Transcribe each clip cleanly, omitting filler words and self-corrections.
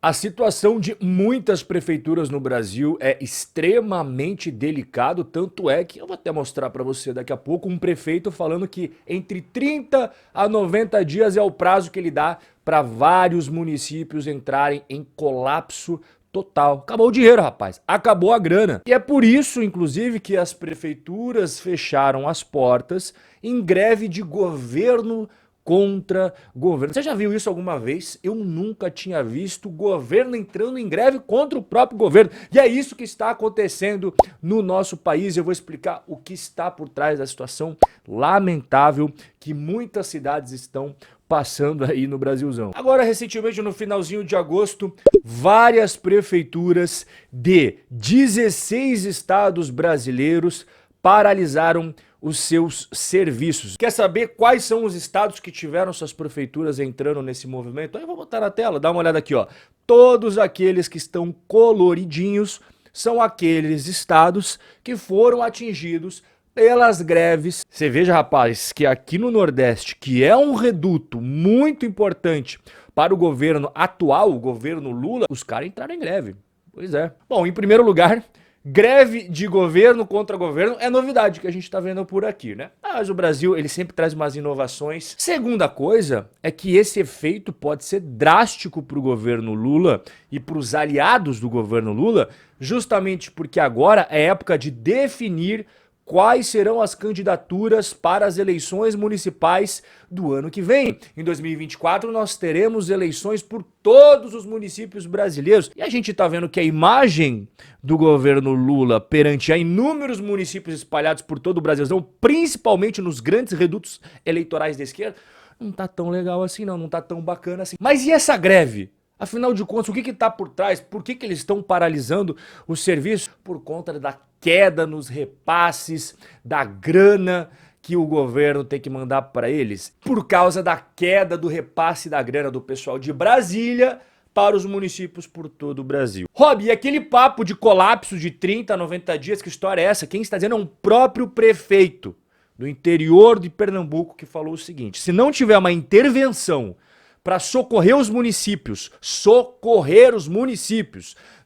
A situação de muitas prefeituras no Brasil é extremamente delicado, tanto é que eu vou até mostrar para você daqui a pouco um prefeito falando que entre 30 a 90 dias é o prazo que ele dá para vários municípios entrarem em colapso total. Acabou o dinheiro, rapaz. Acabou a grana. E é por isso, inclusive, que as prefeituras fecharam as portas em greve de governo contra governo. Você já viu isso alguma vez? Eu nunca tinha visto governo entrando em greve contra o próprio governo. E é isso que está acontecendo no nosso país. Eu vou explicar o que está por trás da situação lamentável que muitas cidades estão passando aí no Brasilzão. Agora, recentemente, no finalzinho de agosto, várias prefeituras de 16 estados brasileiros paralisaram os seus serviços. Quer saber quais são os estados que tiveram suas prefeituras entrando nesse movimento? Aí eu vou botar na tela, dá uma olhada aqui, ó. Todos aqueles que estão coloridinhos são aqueles estados que foram atingidos pelas greves. Você veja, rapaz, que aqui no Nordeste, que é um reduto muito importante para o governo atual, o governo Lula, os caras entraram em greve. Pois é. Bom, em primeiro lugar, greve de governo contra governo é novidade que a gente tá vendo por aqui, né? Mas o Brasil, ele sempre traz umas inovações. Segunda coisa é que esse efeito pode ser drástico pro governo Lula e pros aliados do governo Lula, justamente porque agora é época de definir quais serão as candidaturas para as eleições municipais do ano que vem. Em 2024 nós teremos eleições por todos os municípios brasileiros. E a gente tá vendo que a imagem do governo Lula perante a inúmeros municípios espalhados por todo o Brasilzão, principalmente nos grandes redutos eleitorais da esquerda, não tá tão legal assim não tá tão bacana assim. Mas e essa greve? Afinal de contas, o que está por trás? Por que eles estão paralisando o serviço? Por conta da queda nos repasses, da grana que o governo tem que mandar para eles. Por causa da queda do repasse da grana do pessoal de Brasília para os municípios por todo o Brasil. Rob, e aquele papo de colapso de 30 a 90 dias, que história é essa? Quem está dizendo é um próprio prefeito do interior de Pernambuco que falou o seguinte: se não tiver uma intervenção para socorrer os municípios,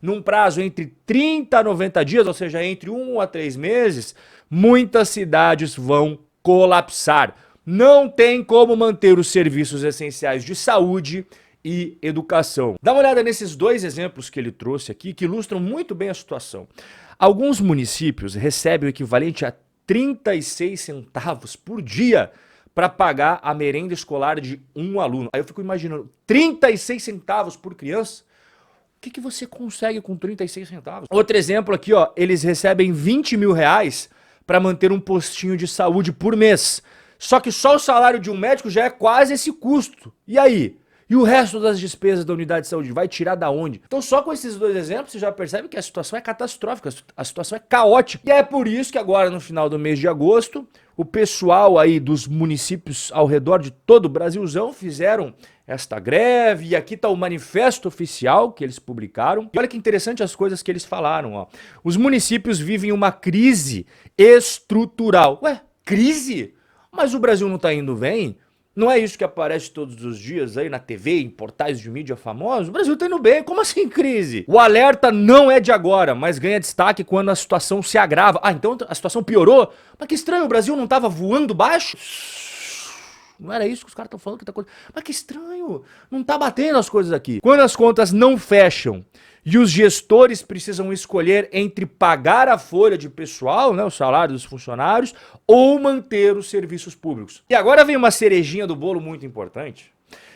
num prazo entre 30 a 90 dias, ou seja, entre 1 a 3 meses, muitas cidades vão colapsar. Não tem como manter os serviços essenciais de saúde e educação. Dá uma olhada nesses dois exemplos que ele trouxe aqui, que ilustram muito bem a situação. Alguns municípios recebem o equivalente a 36 centavos por dia para pagar a merenda escolar de um aluno. Aí eu fico imaginando, 36 centavos por criança? O que você consegue com 36 centavos? Outro exemplo aqui, ó, eles recebem 20 mil reais para manter um postinho de saúde por mês. Só que só o salário de um médico já é quase esse custo. E aí? E o resto das despesas da unidade de saúde vai tirar da onde? Então só com esses dois exemplos você já percebe que a situação é catastrófica, a situação é caótica. E é por isso que agora no final do mês de agosto, o pessoal aí dos municípios ao redor de todo o Brasilzão fizeram esta greve, e aqui está o manifesto oficial que eles publicaram. E olha que interessante as coisas que eles falaram, ó. Os municípios vivem uma crise estrutural. Ué, crise? Mas o Brasil não está indo bem? Não é isso que aparece todos os dias aí na TV, em portais de mídia famosos? O Brasil tá indo bem, como assim crise? O alerta não é de agora, mas ganha destaque quando a situação se agrava. Ah, então a situação piorou? Mas que estranho, o Brasil não tava voando baixo? Não era isso que os caras estão falando que tá acontecendo. Mas que estranho, não tá batendo as coisas aqui. Quando as contas não fecham e os gestores precisam escolher entre pagar a folha de pessoal, né, o salário dos funcionários, ou manter os serviços públicos. E agora vem uma cerejinha do bolo muito importante.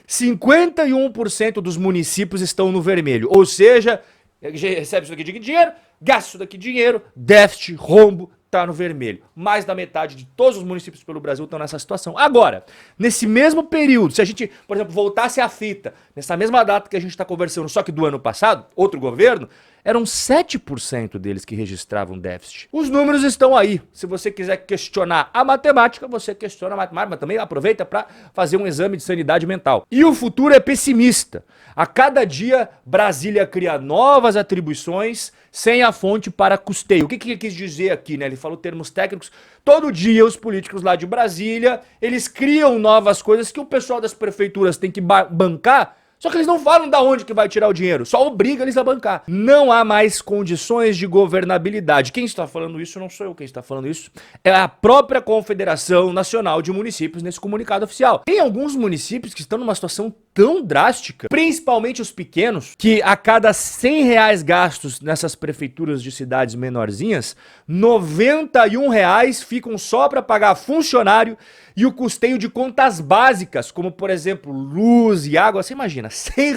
51% dos municípios estão no vermelho, ou seja, recebe isso daqui de dinheiro, gasta isso daqui de dinheiro, déficit, rombo, tá no vermelho. Mais da metade de todos os municípios pelo Brasil estão nessa situação. Agora, nesse mesmo período, se a gente, por exemplo, voltasse a fita, nessa mesma data que a gente está conversando, só que do ano passado, outro governo, eram 7% deles que registravam déficit. Os números estão aí. Se você quiser questionar a matemática, você questiona a matemática, mas também aproveita para fazer um exame de sanidade mental. E o futuro é pessimista. A cada dia, Brasília cria novas atribuições sem a fonte para custeio. O que ele quis dizer aqui, né? Ele falou termos técnicos. Todo dia, os políticos lá de Brasília, eles criam novas coisas que o pessoal das prefeituras tem que bancar. Só que eles não falam da onde que vai tirar o dinheiro, só obriga eles a bancar. Não há mais condições de governabilidade. Quem está falando isso não sou eu, quem está falando isso é a própria Confederação Nacional de Municípios nesse comunicado oficial. Tem alguns municípios que estão numa situação tão drástica, principalmente os pequenos, que a cada R$ 100 gastos nessas prefeituras de cidades menorzinhas, R$ 91 ficam só para pagar funcionário e o custeio de contas básicas, como por exemplo luz e água. Você imagina, R$ 100.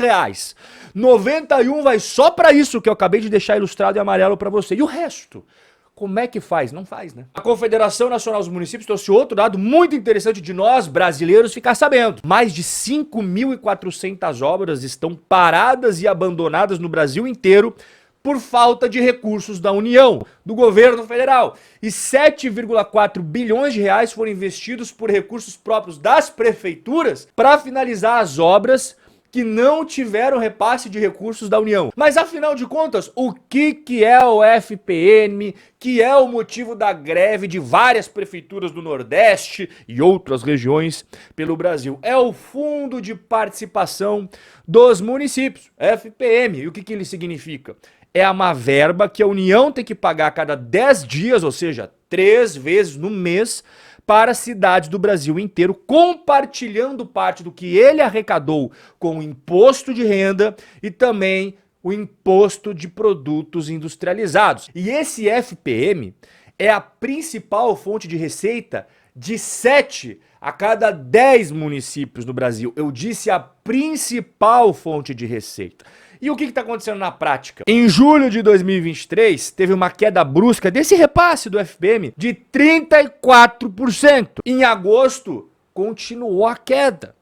91 vai só para isso que eu acabei de deixar ilustrado em amarelo para você. E o resto? Como é que faz? Não faz, né? A Confederação Nacional dos Municípios trouxe outro dado muito interessante de nós, brasileiros, ficar sabendo. Mais de 5.400 obras estão paradas e abandonadas no Brasil inteiro por falta de recursos da União, do governo federal. E 7,4 bilhões de reais foram investidos por recursos próprios das prefeituras para finalizar as obras que não tiveram repasse de recursos da União. Mas afinal de contas, o que é o FPM, que é o motivo da greve de várias prefeituras do Nordeste e outras regiões pelo Brasil? É o Fundo de Participação dos Municípios, FPM. E o que ele significa? É uma verba que a União tem que pagar a cada 10 dias, ou seja, 3 vezes no mês, para cidades do Brasil inteiro, compartilhando parte do que ele arrecadou com o imposto de renda e também o imposto de produtos industrializados. E esse FPM é a principal fonte de receita de 7 a cada 10 municípios no Brasil. Eu disse a principal fonte de receita. E o que está acontecendo na prática? Em julho de 2023, teve uma queda brusca desse repasse do FPM de 34%. Em agosto, continuou a queda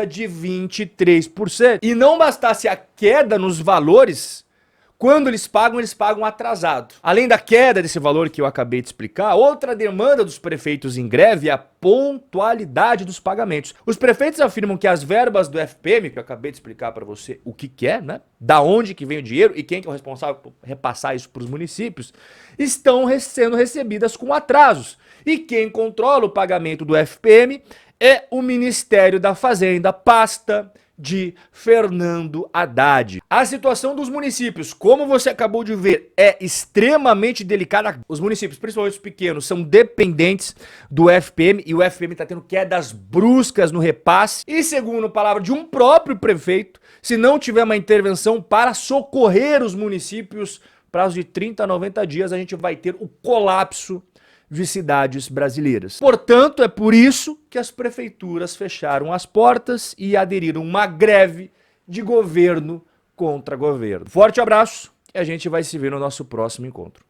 de 23%. E não bastasse a queda nos valores, quando eles pagam atrasado. Além da queda desse valor que eu acabei de explicar, outra demanda dos prefeitos em greve é a pontualidade dos pagamentos. Os prefeitos afirmam que as verbas do FPM, que eu acabei de explicar para você o que é, né? Da onde que vem o dinheiro e quem que é o responsável por repassar isso para os municípios, estão sendo recebidas com atrasos. E quem controla o pagamento do FPM é o Ministério da Fazenda, pasta de Fernando Haddad. A situação dos municípios, como você acabou de ver, é extremamente delicada. Os municípios, principalmente os pequenos, são dependentes do FPM e o FPM está tendo quedas bruscas no repasse. E segundo palavra de um próprio prefeito, se não tiver uma intervenção para socorrer os municípios, prazo de 30 a 90 dias, a gente vai ter o colapso de cidades brasileiras. Portanto, é por isso que as prefeituras fecharam as portas e aderiram a uma greve de governo contra governo. Forte abraço e a gente vai se ver no nosso próximo encontro.